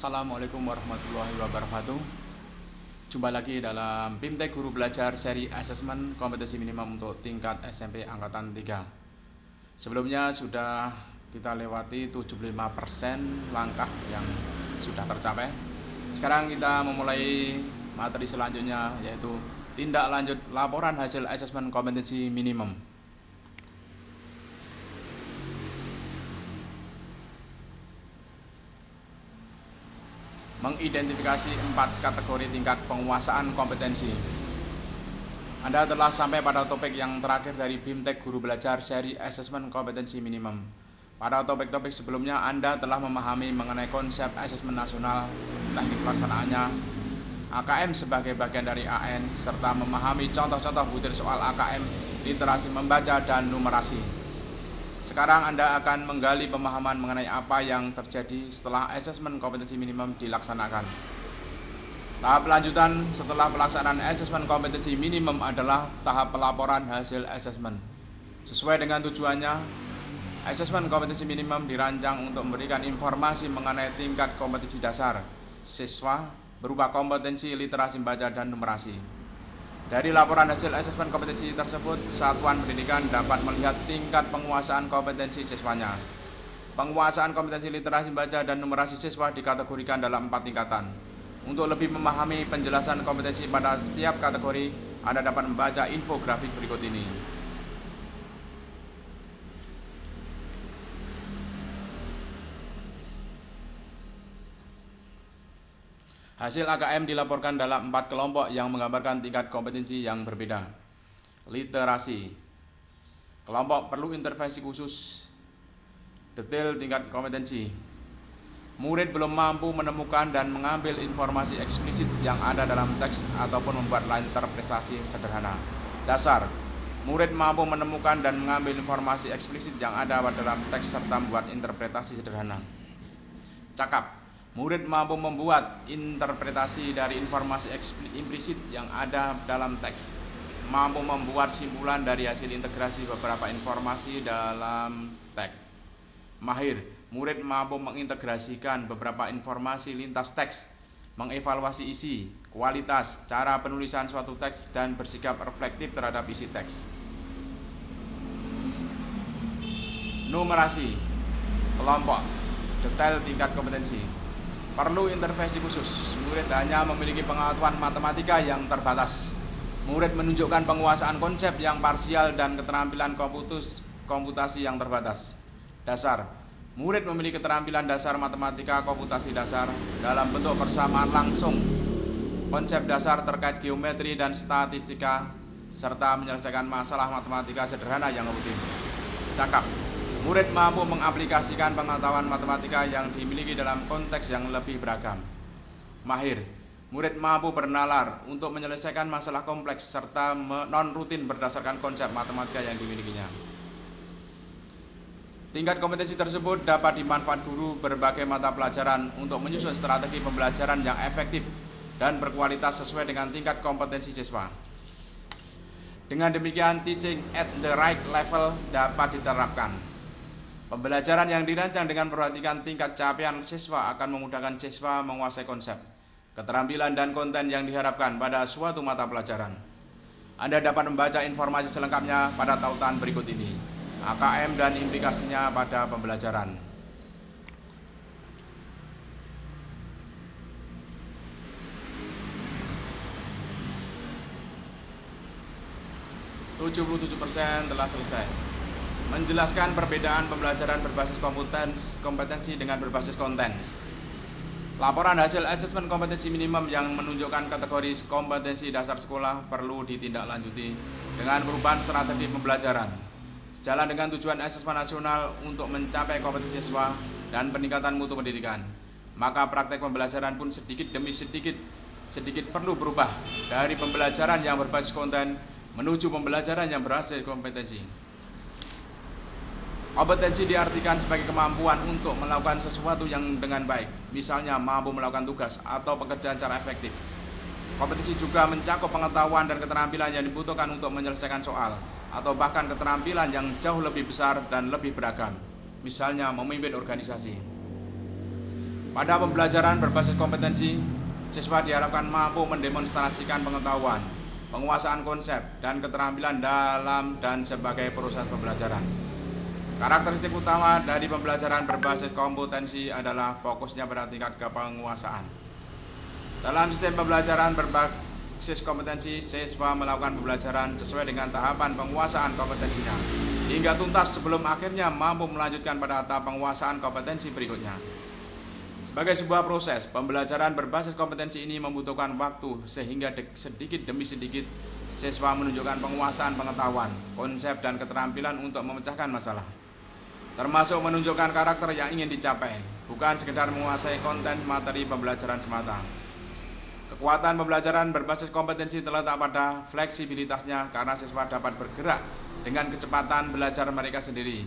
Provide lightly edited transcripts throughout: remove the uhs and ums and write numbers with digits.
Assalamualaikum warahmatullahi wabarakatuh. Jumpa lagi dalam BIMTEK Guru Belajar seri Asesmen Kompetensi Minimum untuk tingkat SMP Angkatan 3. Sebelumnya sudah kita lewati 75% langkah yang sudah tercapai. Sekarang kita memulai materi selanjutnya, yaitu tindak lanjut laporan hasil asesmen kompetensi minimum. Mengidentifikasi 4 kategori tingkat penguasaan kompetensi. Anda telah sampai pada topik yang terakhir dari BIMTEK Guru Belajar seri Asesmen Kompetensi Minimum. Pada topik-topik sebelumnya Anda telah memahami mengenai konsep asesmen nasional, teknik pelaksanaannya, AKM sebagai bagian dari AN, serta memahami contoh-contoh butir soal AKM, literasi membaca, dan numerasi. Sekarang Anda akan menggali pemahaman mengenai apa yang terjadi setelah asesmen kompetensi minimum dilaksanakan. Tahap lanjutan setelah pelaksanaan asesmen kompetensi minimum adalah tahap pelaporan hasil asesmen. Sesuai dengan tujuannya, asesmen kompetensi minimum dirancang untuk memberikan informasi mengenai tingkat kompetensi dasar siswa berupa kompetensi literasi membaca dan numerasi. Dari laporan hasil asesmen kompetensi tersebut, satuan pendidikan dapat melihat tingkat penguasaan kompetensi siswanya. Penguasaan kompetensi literasi membaca dan numerasi siswa dikategorikan dalam 4 tingkatan. Untuk lebih memahami penjelasan kompetensi pada setiap kategori, Anda dapat membaca infografik berikut ini. Hasil AKM dilaporkan dalam 4 kelompok yang menggambarkan tingkat kompetensi yang berbeda. Literasi. Kelompok perlu intervensi khusus. Detail tingkat kompetensi. Murid belum mampu menemukan dan mengambil informasi eksplisit yang ada dalam teks ataupun membuat interpretasi sederhana. Dasar. Murid mampu menemukan dan mengambil informasi eksplisit yang ada dalam teks serta membuat interpretasi sederhana. Cakap. Murid mampu membuat interpretasi dari informasi implisit yang ada dalam teks, mampu membuat simpulan dari hasil integrasi beberapa informasi dalam teks. Mahir, murid mampu mengintegrasikan beberapa informasi lintas teks, mengevaluasi isi, kualitas, cara penulisan suatu teks, dan bersikap reflektif terhadap isi teks. Numerasi, kelompok, detail tingkat kompetensi. Perlu intervensi khusus. Murid hanya memiliki pengetahuan matematika yang terbatas. Murid menunjukkan penguasaan konsep yang parsial dan keterampilan komputasi yang terbatas. Dasar. Murid memiliki keterampilan dasar matematika komputasi dasar dalam bentuk persamaan langsung, konsep dasar terkait geometri dan statistika, serta menyelesaikan masalah matematika sederhana yang rutin. Cakap. Murid mampu mengaplikasikan pengetahuan matematika yang dimiliki dalam konteks yang lebih beragam. Mahir, murid mampu bernalar untuk menyelesaikan masalah kompleks serta non-rutin berdasarkan konsep matematika yang dimilikinya. Tingkat kompetensi tersebut dapat dimanfaatkan guru berbagai mata pelajaran untuk menyusun strategi pembelajaran yang efektif dan berkualitas sesuai dengan tingkat kompetensi siswa. Dengan demikian, teaching at the right level dapat diterapkan. Pembelajaran yang dirancang dengan memperhatikan tingkat capaian siswa akan memudahkan siswa menguasai konsep, keterampilan, dan konten yang diharapkan pada suatu mata pelajaran. Anda dapat membaca informasi selengkapnya pada tautan berikut ini, AKM dan implikasinya pada pembelajaran. %77 telah selesai. Menjelaskan perbedaan pembelajaran berbasis kompetensi dengan berbasis konten. Laporan hasil asesmen kompetensi minimum yang menunjukkan kategori kompetensi dasar sekolah perlu ditindaklanjuti dengan perubahan strategi pembelajaran. Sejalan dengan tujuan asesmen nasional untuk mencapai kompetensi siswa dan peningkatan mutu pendidikan, maka praktek pembelajaran pun sedikit demi sedikit perlu berubah dari pembelajaran yang berbasis konten menuju pembelajaran yang berbasis kompetensi. Kompetensi diartikan sebagai kemampuan untuk melakukan sesuatu yang dengan baik, misalnya mampu melakukan tugas atau pekerjaan secara efektif. Kompetensi juga mencakup pengetahuan dan keterampilan yang dibutuhkan untuk menyelesaikan soal, atau bahkan keterampilan yang jauh lebih besar dan lebih beragam, misalnya memimpin organisasi. Pada pembelajaran berbasis kompetensi, siswa diharapkan mampu mendemonstrasikan pengetahuan, penguasaan konsep, dan keterampilan dalam dan sebagai proses pembelajaran. Karakteristik utama dari pembelajaran berbasis kompetensi adalah fokusnya pada tingkat kepenguasaan. Dalam sistem pembelajaran berbasis kompetensi, siswa melakukan pembelajaran sesuai dengan tahapan penguasaan kompetensinya, hingga tuntas sebelum akhirnya mampu melanjutkan pada tahap penguasaan kompetensi berikutnya. Sebagai sebuah proses, pembelajaran berbasis kompetensi ini membutuhkan waktu sehingga sedikit demi sedikit siswa menunjukkan penguasaan pengetahuan, konsep, dan keterampilan untuk memecahkan masalah, termasuk menunjukkan karakter yang ingin dicapai, bukan sekedar menguasai konten materi pembelajaran semata. Kekuatan pembelajaran berbasis kompetensi terletak pada fleksibilitasnya karena siswa dapat bergerak dengan kecepatan belajar mereka sendiri.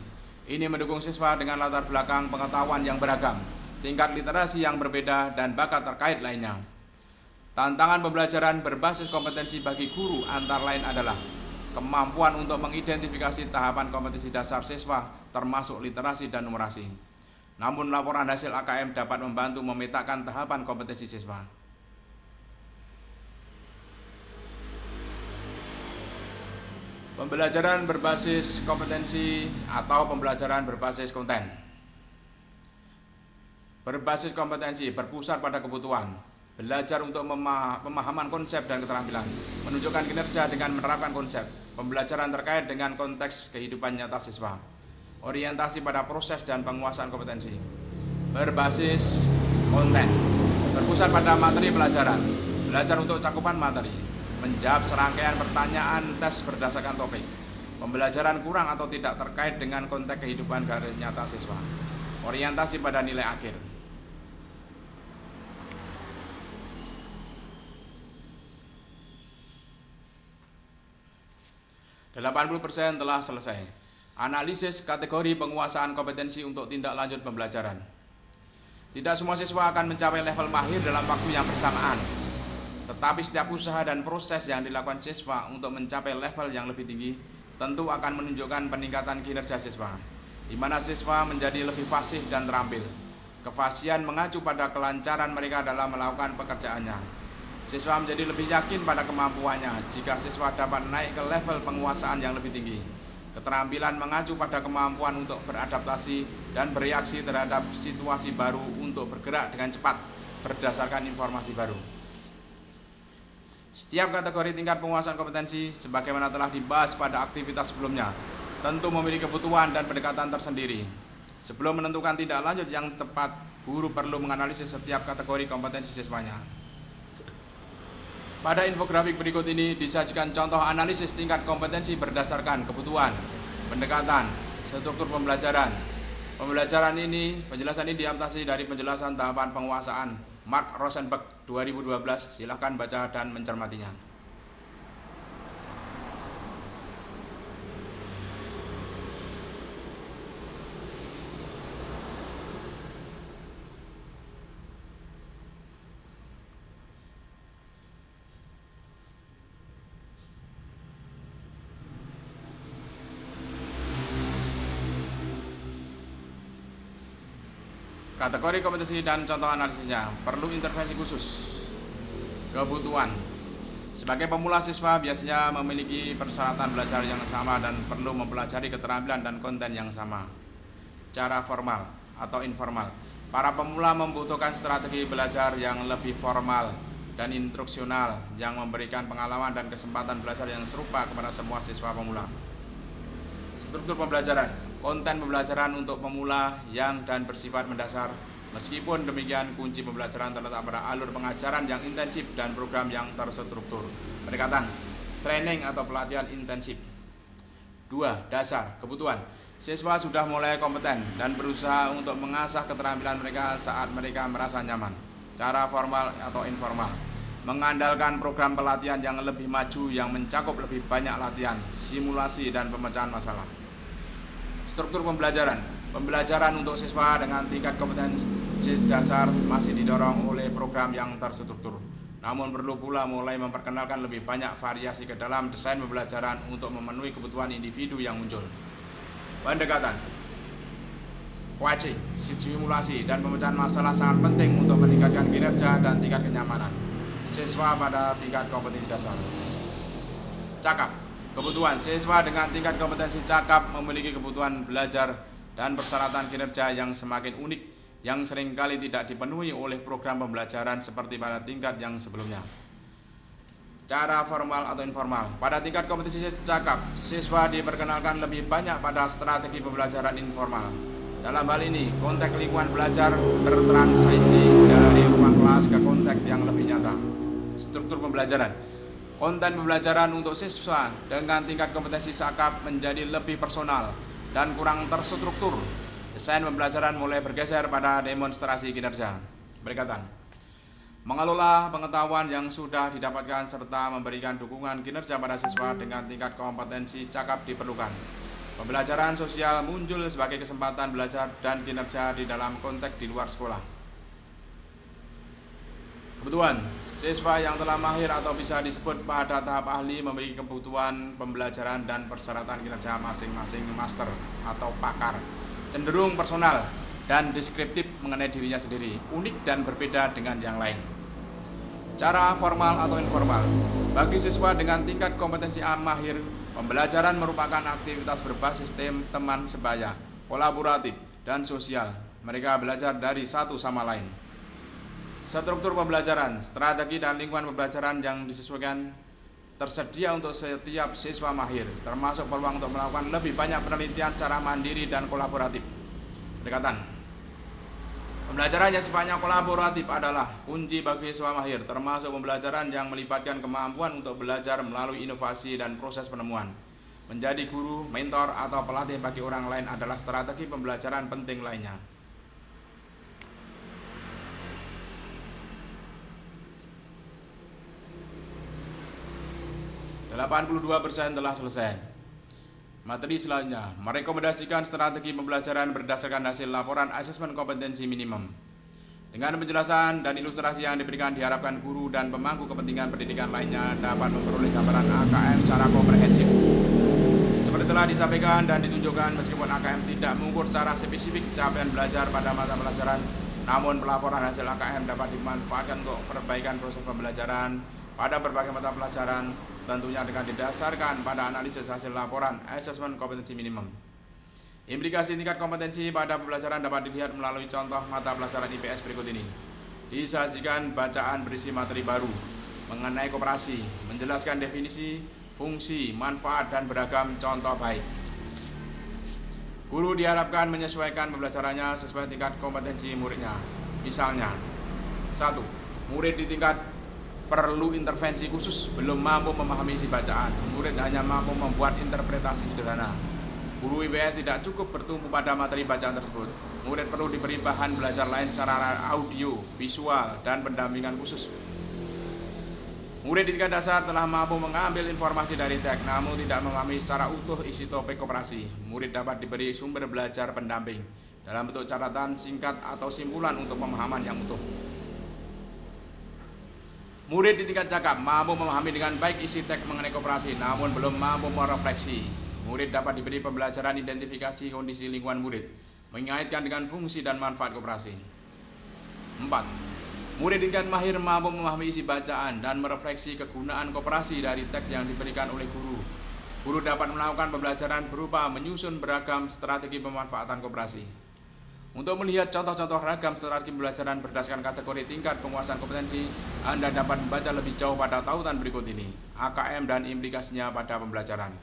Ini mendukung siswa dengan latar belakang pengetahuan yang beragam, tingkat literasi yang berbeda, dan bakat terkait lainnya. Tantangan pembelajaran berbasis kompetensi bagi guru antara lain adalah kemampuan untuk mengidentifikasi tahapan kompetensi dasar siswa termasuk literasi dan numerasi. Namun laporan hasil AKM dapat membantu memetakan tahapan kompetensi siswa. Pembelajaran berbasis kompetensi atau pembelajaran berbasis konten. Berbasis kompetensi berpusat pada kebutuhan, belajar untuk pemahaman konsep dan keterampilan, menunjukkan kinerja dengan menerapkan konsep, pembelajaran terkait dengan konteks kehidupan nyata siswa, orientasi pada proses dan penguasaan kompetensi. Berbasis konten, berpusat pada materi pelajaran, belajar untuk cakupan materi, menjawab serangkaian pertanyaan tes berdasarkan topik, pembelajaran kurang atau tidak terkait dengan konteks kehidupan garis nyata siswa, orientasi pada nilai akhir. 80% telah selesai. Analisis kategori penguasaan kompetensi untuk tindak lanjut pembelajaran. Tidak semua siswa akan mencapai level mahir dalam waktu yang bersamaan. Tetapi setiap usaha dan proses yang dilakukan siswa untuk mencapai level yang lebih tinggi tentu akan menunjukkan peningkatan kinerja siswa, di mana siswa menjadi lebih fasih dan terampil. Kefasihan mengacu pada kelancaran mereka dalam melakukan pekerjaannya. Siswa menjadi lebih yakin pada kemampuannya jika siswa dapat naik ke level penguasaan yang lebih tinggi. Keterampilan mengacu pada kemampuan untuk beradaptasi dan bereaksi terhadap situasi baru untuk bergerak dengan cepat berdasarkan informasi baru. Setiap kategori tingkat penguasaan kompetensi, sebagaimana telah dibahas pada aktivitas sebelumnya, tentu memiliki kebutuhan dan pendekatan tersendiri. Sebelum menentukan tindak lanjut yang tepat, guru perlu menganalisis setiap kategori kompetensi siswanya. Pada infografik berikut ini disajikan contoh analisis tingkat kompetensi berdasarkan kebutuhan, pendekatan, struktur pembelajaran. Penjelasan ini diadaptasi dari penjelasan tahapan penguasaan Mark Rosenberg 2012. Silakan baca dan mencermatinya. Kategori kompetensi dan contoh analisisnya. Perlu intervensi khusus. Kebutuhan. Sebagai pemula, siswa biasanya memiliki persyaratan belajar yang sama dan perlu mempelajari keterampilan dan konten yang sama. Cara formal atau informal. Para pemula membutuhkan strategi belajar yang lebih formal dan instruksional yang memberikan pengalaman dan kesempatan belajar yang serupa kepada semua siswa pemula. Struktur pembelajaran. Konten pembelajaran untuk pemula yang dan bersifat mendasar. Meskipun demikian, kunci pembelajaran terletak pada alur pengajaran yang intensif dan program yang terstruktur. Pendekatan, training atau pelatihan intensif. 2. Dasar, kebutuhan. Siswa sudah mulai kompeten dan berusaha untuk mengasah keterampilan mereka saat mereka merasa nyaman. Cara formal atau informal. Mengandalkan program pelatihan yang lebih maju yang mencakup lebih banyak latihan, simulasi, dan pemecahan masalah. Struktur pembelajaran. Pembelajaran untuk siswa dengan tingkat kompetensi dasar masih didorong oleh program yang terstruktur. Namun perlu pula mulai memperkenalkan lebih banyak variasi ke dalam desain pembelajaran untuk memenuhi kebutuhan individu yang muncul. Pendekatan. Coaching, simulasi, dan pemecahan masalah sangat penting untuk meningkatkan kinerja dan tingkat kenyamanan siswa pada tingkat kompetensi dasar. Cakap, kebutuhan siswa dengan tingkat kompetensi cakap memiliki kebutuhan belajar dan persyaratan kinerja yang semakin unik yang seringkali tidak dipenuhi oleh program pembelajaran seperti pada tingkat yang sebelumnya. Cara formal atau informal. Pada tingkat kompetensi cakap, siswa diperkenalkan lebih banyak pada strategi pembelajaran informal. Dalam hal ini, konteks lingkungan belajar bertransisi dari ruang kelas ke konteks yang lebih nyata. Struktur pembelajaran. Konten pembelajaran untuk siswa dengan tingkat kompetensi cakap menjadi lebih personal dan kurang terstruktur. Desain pembelajaran mulai bergeser pada demonstrasi kinerja. Berikatan. Mengelola pengetahuan yang sudah didapatkan serta memberikan dukungan kinerja pada siswa dengan tingkat kompetensi cakap diperlukan. Pembelajaran sosial muncul sebagai kesempatan belajar dan kinerja di dalam konteks di luar sekolah. Kebutuhan siswa yang telah mahir atau bisa disebut pada tahap ahli memiliki kebutuhan pembelajaran dan persyaratan kinerja masing-masing master atau pakar, cenderung personal dan deskriptif mengenai dirinya sendiri, unik dan berbeda dengan yang lain. Cara formal atau informal. Bagi siswa dengan tingkat kompetensi mahir, pembelajaran merupakan aktivitas berbasis teman sebaya, kolaboratif, dan sosial. Mereka belajar dari satu sama lain. Struktur pembelajaran, strategi dan lingkungan pembelajaran yang disesuaikan tersedia untuk setiap siswa mahir, termasuk peluang untuk melakukan lebih banyak penelitian secara mandiri dan kolaboratif. Pendekatan. Pembelajaran yang sifatnya kolaboratif adalah kunci bagi siswa mahir, termasuk pembelajaran yang melibatkan kemampuan untuk belajar melalui inovasi dan proses penemuan. Menjadi guru, mentor, atau pelatih bagi orang lain adalah strategi pembelajaran penting lainnya. (82% telah selesai). Materi selanjutnya, merekomendasikan strategi pembelajaran berdasarkan hasil laporan asesmen kompetensi minimum. Dengan penjelasan dan ilustrasi yang diberikan, diharapkan guru dan pemangku kepentingan pendidikan lainnya dapat memperoleh gambaran AKM secara komprehensif. Seperti telah disampaikan dan ditunjukkan, meskipun AKM tidak mengukur secara spesifik capaian belajar pada mata pelajaran, namun pelaporan hasil AKM dapat dimanfaatkan untuk perbaikan proses pembelajaran pada berbagai mata pelajaran, tentunya dengan didasarkan pada analisis hasil laporan asesmen kompetensi minimum. Implikasi tingkat kompetensi pada pembelajaran dapat dilihat melalui contoh mata pelajaran IPS berikut ini. Disajikan bacaan berisi materi baru mengenai koperasi, menjelaskan definisi, fungsi, manfaat, dan beragam contoh baik. Guru diharapkan menyesuaikan pembelajarannya sesuai tingkat kompetensi muridnya. Misalnya, 1. Murid di tingkat perlu intervensi khusus, belum mampu memahami isi bacaan. Murid hanya mampu membuat interpretasi sederhana. Guru IPS tidak cukup bertumpu pada materi bacaan tersebut. Murid perlu diberi bahan belajar lain secara audio, visual, dan pendampingan khusus. Murid di tingkat dasar telah mampu mengambil informasi dari teks, namun tidak memahami secara utuh isi topik koperasi. Murid dapat diberi sumber belajar pendamping dalam bentuk catatan singkat atau simpulan untuk pemahaman yang utuh. Murid di tingkat cakap mampu memahami dengan baik isi teks mengenai koperasi, namun belum mampu merefleksi. Murid dapat diberi pembelajaran identifikasi kondisi lingkungan murid, mengaitkan dengan fungsi dan manfaat koperasi. 4. Murid di tingkat mahir mampu memahami isi bacaan dan merefleksi kegunaan koperasi dari teks yang diberikan oleh guru. Guru dapat melakukan pembelajaran berupa menyusun beragam strategi pemanfaatan koperasi. Untuk melihat contoh-contoh ragam strategi pembelajaran berdasarkan kategori tingkat penguasaan kompetensi, Anda dapat membaca lebih jauh pada tautan berikut ini, AKM dan implikasinya pada pembelajaran.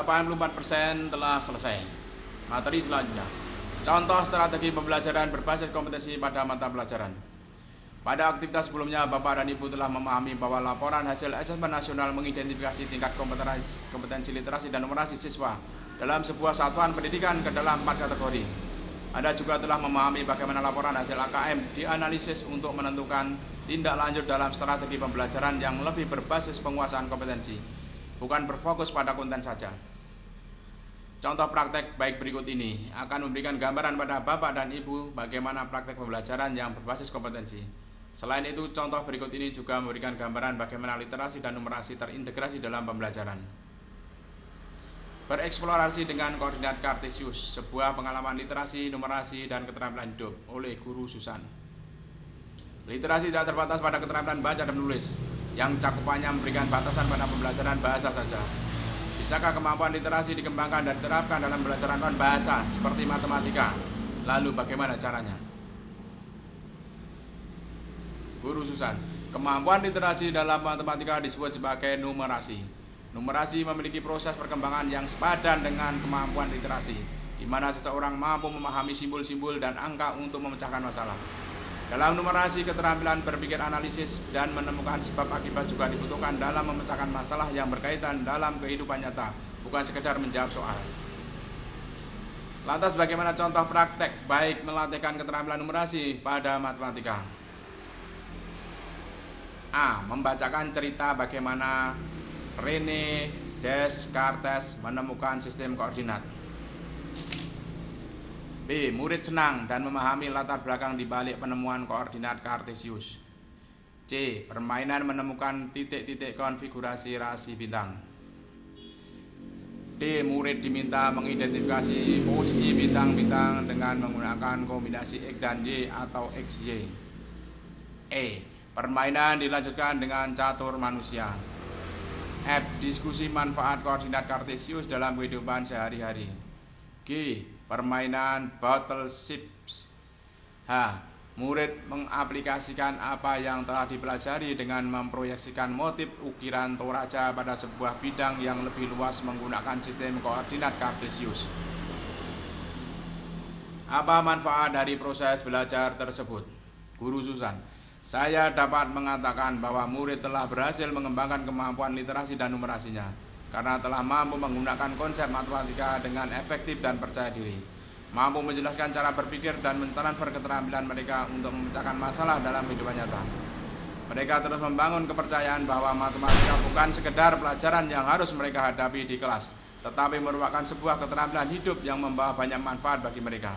(84% telah selesai). Materi selanjutnya. Contoh strategi pembelajaran berbasis kompetensi pada mata pelajaran. Pada aktivitas sebelumnya, Bapak dan Ibu telah memahami bahwa laporan hasil asesmen nasional mengidentifikasi tingkat kompetensi literasi dan numerasi siswa dalam sebuah satuan pendidikan ke dalam 4 kategori. Anda juga telah memahami bagaimana laporan hasil AKM dianalisis untuk menentukan tindak lanjut dalam strategi pembelajaran yang lebih berbasis penguasaan kompetensi, bukan berfokus pada konten saja. Contoh praktek baik berikut ini akan memberikan gambaran pada Bapak dan Ibu bagaimana praktek pembelajaran yang berbasis kompetensi. Selain itu, contoh berikut ini juga memberikan gambaran bagaimana literasi dan numerasi terintegrasi dalam pembelajaran. Bereksplorasi dengan koordinat Kartesius, sebuah pengalaman literasi, numerasi, dan keterampilan hidup oleh Guru Susan. Literasi tidak terbatas pada keterampilan baca dan menulis, yang cakupannya memberikan batasan pada pembelajaran bahasa saja. Bisakah kemampuan literasi dikembangkan dan diterapkan dalam pembelajaran non-bahasa seperti matematika? Lalu bagaimana caranya? Guru Susan, kemampuan literasi dalam matematika disebut sebagai numerasi. Numerasi memiliki proses perkembangan yang sepadan dengan kemampuan literasi, di mana seseorang mampu memahami simbol-simbol dan angka untuk memecahkan masalah. Dalam numerasi, keterampilan berpikir analisis dan menemukan sebab akibat juga dibutuhkan dalam memecahkan masalah yang berkaitan dalam kehidupan nyata, bukan sekedar menjawab soal. Lantas bagaimana contoh praktek baik melatihkan keterampilan numerasi pada matematika? A. Membacakan cerita bagaimana René Descartes menemukan sistem koordinat. B. Murid senang dan memahami latar belakang di balik penemuan koordinat Kartesius. C. Permainan menemukan titik-titik konfigurasi rasi bintang. D. Murid diminta mengidentifikasi posisi bintang-bintang dengan menggunakan kombinasi X dan Y atau XY. E. Permainan dilanjutkan dengan catur manusia. F. Diskusi manfaat koordinat Kartesius dalam kehidupan sehari-hari. G. Permainan battleships. H. Murid mengaplikasikan apa yang telah dipelajari dengan memproyeksikan motif ukiran Toraja pada sebuah bidang yang lebih luas menggunakan sistem koordinat Kartesius. Apa manfaat dari proses belajar tersebut? Guru Susan, saya dapat mengatakan bahwa murid telah berhasil mengembangkan kemampuan literasi dan numerasinya karena telah mampu menggunakan konsep matematika dengan efektif dan percaya diri, mampu menjelaskan cara berpikir dan mentransfer keterampilan mereka untuk memecahkan masalah dalam kehidupan nyata. Mereka terus membangun kepercayaan bahwa matematika bukan sekedar pelajaran yang harus mereka hadapi di kelas, tetapi merupakan sebuah keterampilan hidup yang membawa banyak manfaat bagi mereka.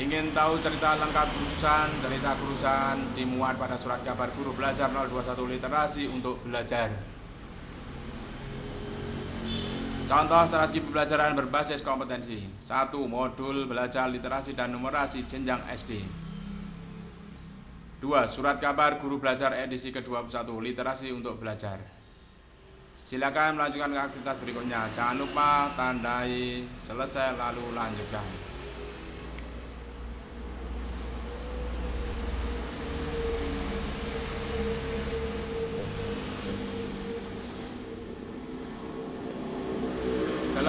Ingin tahu cerita lengkap Gurusan? Cerita Gurusan dimuat pada surat kabar guru belajar 021 literasi untuk belajar. Contoh strategi pembelajaran berbasis kompetensi. 1. Modul belajar literasi dan numerasi jenjang SD. 2. Surat kabar guru belajar edisi ke-21 literasi untuk belajar. Silakan melanjutkan ke aktivitas berikutnya. Jangan lupa tandai selesai lalu lanjutkan.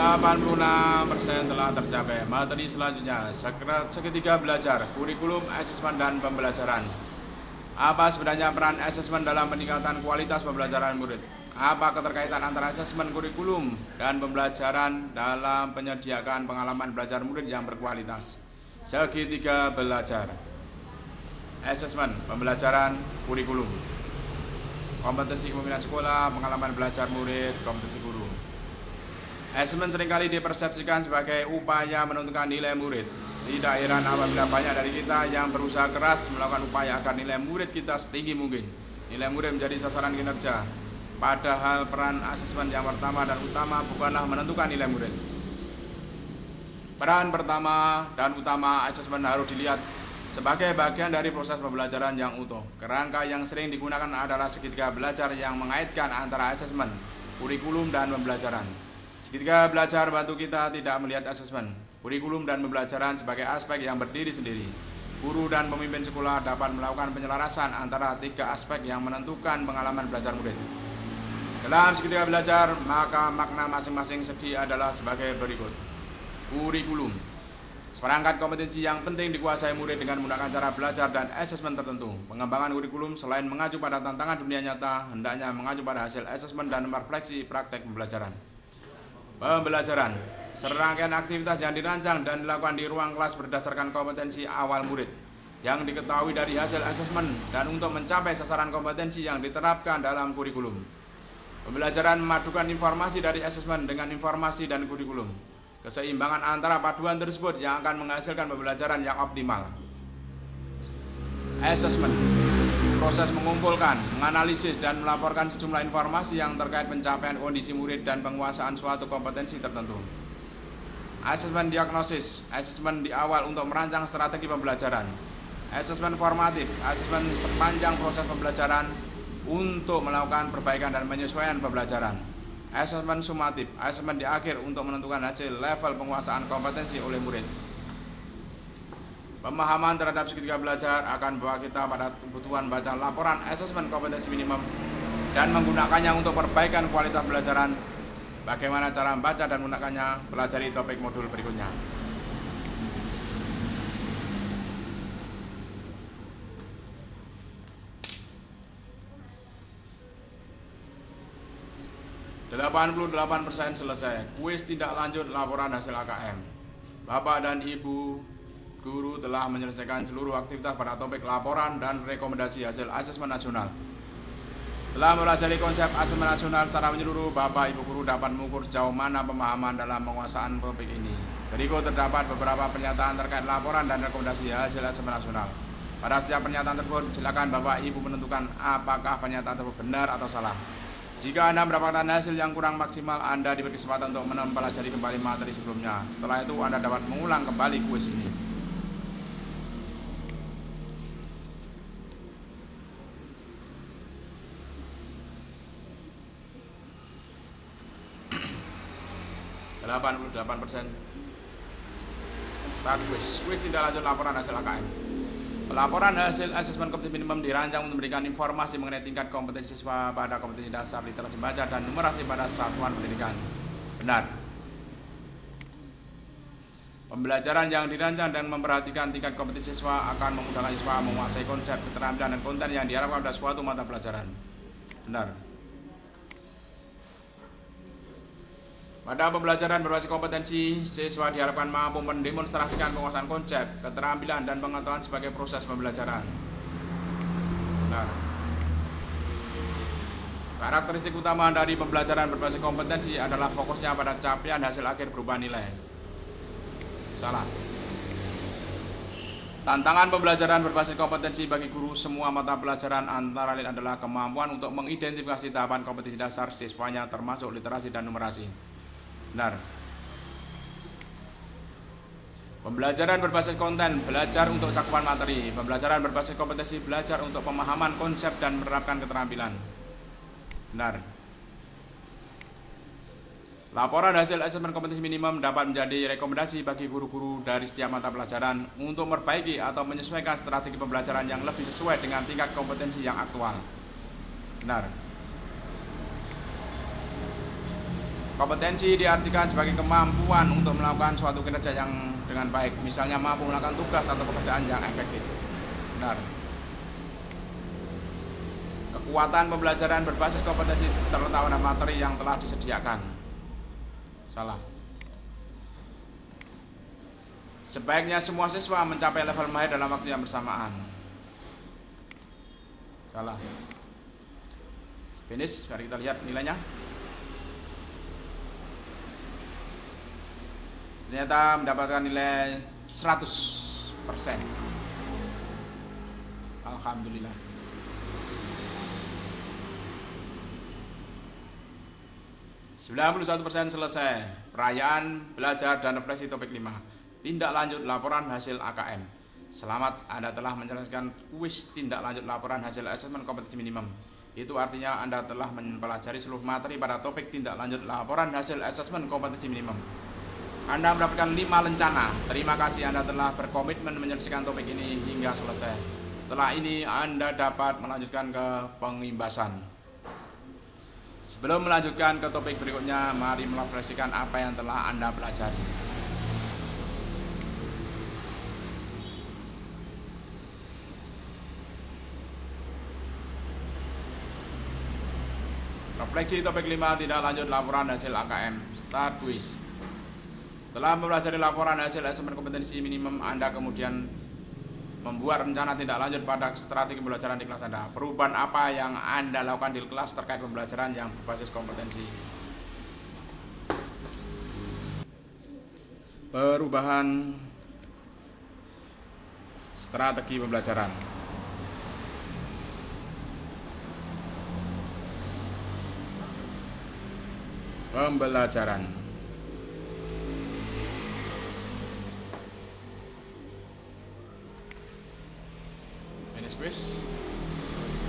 %, telah tercapai. Materi selanjutnya, segitiga belajar, kurikulum, asesmen, dan pembelajaran. Apa sebenarnya peran asesmen dalam peningkatan kualitas pembelajaran murid? Apa keterkaitan antara asesmen kurikulum dan pembelajaran dalam penyediakan pengalaman belajar murid yang berkualitas? Segitiga belajar, asesmen, pembelajaran, kurikulum, kompetensi kepemimpinan sekolah, pengalaman belajar murid, kompetensi guru. Asesmen seringkali dipersepsikan sebagai upaya menentukan nilai murid. Tidak heran apabila banyak dari kita yang berusaha keras melakukan upaya agar nilai murid kita setinggi mungkin. Nilai murid menjadi sasaran kinerja. Padahal peran asesmen yang pertama dan utama bukanlah menentukan nilai murid. Peran pertama dan utama asesmen harus dilihat sebagai bagian dari proses pembelajaran yang utuh. Kerangka yang sering digunakan adalah segitiga belajar yang mengaitkan antara asesmen, kurikulum, dan pembelajaran. Segitiga belajar bantu kita tidak melihat asesmen, kurikulum, dan pembelajaran sebagai aspek yang berdiri sendiri. Guru dan pemimpin sekolah dapat melakukan penyelarasan antara tiga aspek yang menentukan pengalaman belajar murid. Dalam segitiga belajar, maka makna masing-masing segi adalah sebagai berikut. Kurikulum, seperangkat kompetensi yang penting dikuasai murid dengan menggunakan cara belajar dan asesmen tertentu. Pengembangan kurikulum selain mengacu pada tantangan dunia nyata, hendaknya mengacu pada hasil asesmen dan refleksi praktek pembelajaran. Pembelajaran, serangkaian aktivitas yang dirancang dan dilakukan di ruang kelas berdasarkan kompetensi awal murid yang diketahui dari hasil asesmen dan untuk mencapai sasaran kompetensi yang diterapkan dalam kurikulum. Pembelajaran memadukan informasi dari asesmen dengan informasi dan kurikulum. Keseimbangan antara paduan tersebut yang akan menghasilkan pembelajaran yang optimal. Asesmen, proses mengumpulkan, menganalisis, dan melaporkan sejumlah informasi yang terkait pencapaian kondisi murid dan penguasaan suatu kompetensi tertentu. Asesmen diagnosis, asesmen di awal untuk merancang strategi pembelajaran. Asesmen formatif, asesmen sepanjang proses pembelajaran untuk melakukan perbaikan dan penyesuaian pembelajaran. Asesmen sumatif, asesmen di akhir untuk menentukan hasil level penguasaan kompetensi oleh murid. Pemahaman terhadap segitiga belajar akan membawa kita pada kebutuhan baca laporan asesmen kompetensi minimum dan menggunakannya untuk perbaikan kualitas pembelajaran. Bagaimana cara membaca dan menggunakannya? Pelajari topik modul berikutnya. %88 selesai. Kuis tindak lanjut laporan hasil AKM. Bapak dan Ibu guru telah menyelesaikan seluruh aktivitas pada topik laporan dan rekomendasi hasil asesmen nasional. Telah mempelajari konsep asesmen nasional secara menyeluruh, Bapak Ibu guru dapat mengukur sejauh mana pemahaman dalam penguasaan topik ini. Berikut terdapat beberapa pernyataan terkait laporan dan rekomendasi hasil asesmen nasional. Pada setiap pernyataan tersebut, silakan Bapak Ibu menentukan apakah pernyataan tersebut benar atau salah. Jika Anda mendapatkan hasil yang kurang maksimal, Anda diberi kesempatan untuk mempelajari kembali materi sebelumnya. Setelah itu, Anda dapat mengulang kembali kuis ini. %88 kuis tidak lanjut laporan hasil AKM. Pelaporan hasil asesmen kompetensi minimum dirancang untuk memberikan informasi mengenai tingkat kompetensi siswa pada kompetensi dasar literasi membaca dan numerasi pada satuan pendidikan. Benar. Pembelajaran yang dirancang dan memperhatikan tingkat kompetensi siswa akan memudahkan siswa menguasai konsep, keterampilan, dan konten yang diharapkan pada suatu mata pelajaran. Benar. Pada pembelajaran berbasis kompetensi, siswa diharapkan mampu mendemonstrasikan penguasaan konsep, keterampilan, dan pengetahuan sebagai proses pembelajaran. Benar. Karakteristik utama dari pembelajaran berbasis kompetensi adalah fokusnya pada capaian hasil akhir berupa nilai. Salah. Tantangan pembelajaran berbasis kompetensi bagi guru semua mata pelajaran antara lain adalah kemampuan untuk mengidentifikasi tahapan kompetensi dasar siswanya termasuk literasi dan numerasi. Benar. Pembelajaran berbasis konten, belajar untuk cakupan materi. Pembelajaran berbasis kompetensi, belajar untuk pemahaman konsep dan menerapkan keterampilan. Benar. Laporan hasil asesmen kompetensi minimum dapat menjadi rekomendasi bagi guru-guru dari setiap mata pelajaran untuk memperbaiki atau menyesuaikan strategi pembelajaran yang lebih sesuai dengan tingkat kompetensi yang aktual. Benar. Kompetensi diartikan sebagai kemampuan untuk melakukan suatu kinerja yang dengan baik, misalnya mampu melakukan tugas atau pekerjaan yang efektif. Benar. Kekuatan pembelajaran berbasis kompetensi terletak pada materi yang telah disediakan. Salah. Sebaiknya semua siswa mencapai level mahir dalam waktu yang bersamaan. Salah. Finish, mari kita lihat nilainya. Ternyata mendapatkan nilai 100%. Alhamdulillah. %91 selesai. Perayaan, belajar, dan refleksi topik 5. Tindak lanjut laporan hasil AKM. Selamat, Anda telah menyelesaikan kuis tindak lanjut laporan hasil asesmen kompetensi minimum. Itu artinya Anda telah mempelajari seluruh materi pada topik tindak lanjut laporan hasil asesmen kompetensi minimum. Anda mendapatkan 5 lencana. Terima kasih Anda telah berkomitmen menyelesaikan topik ini hingga selesai. Setelah ini Anda dapat melanjutkan ke pengimbasan. Sebelum melanjutkan ke topik berikutnya, mari merefleksikan apa yang telah Anda pelajari. Refleksi topik 5, tidak lanjut laporan hasil AKM. Start quiz. Setelah mempelajari laporan hasil asesmen kompetensi minimum, Anda kemudian membuat rencana tindak lanjut pada strategi pembelajaran di kelas Anda. Perubahan apa yang Anda lakukan di kelas terkait pembelajaran yang berbasis kompetensi? Perubahan strategi pembelajaran. Finish quiz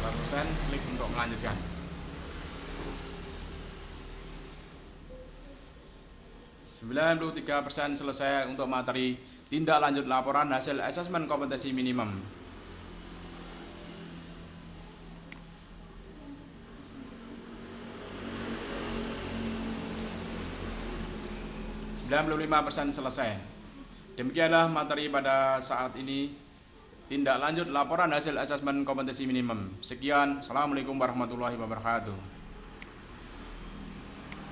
100%, klik untuk melanjutkan. 93% selesai untuk materi tindak lanjut laporan hasil asesmen kompetensi minimum. selesai. Demikianlah materi pada saat ini, tindak lanjut laporan hasil asesmen kompetensi minimum. Sekian, assalamualaikum warahmatullahi wabarakatuh.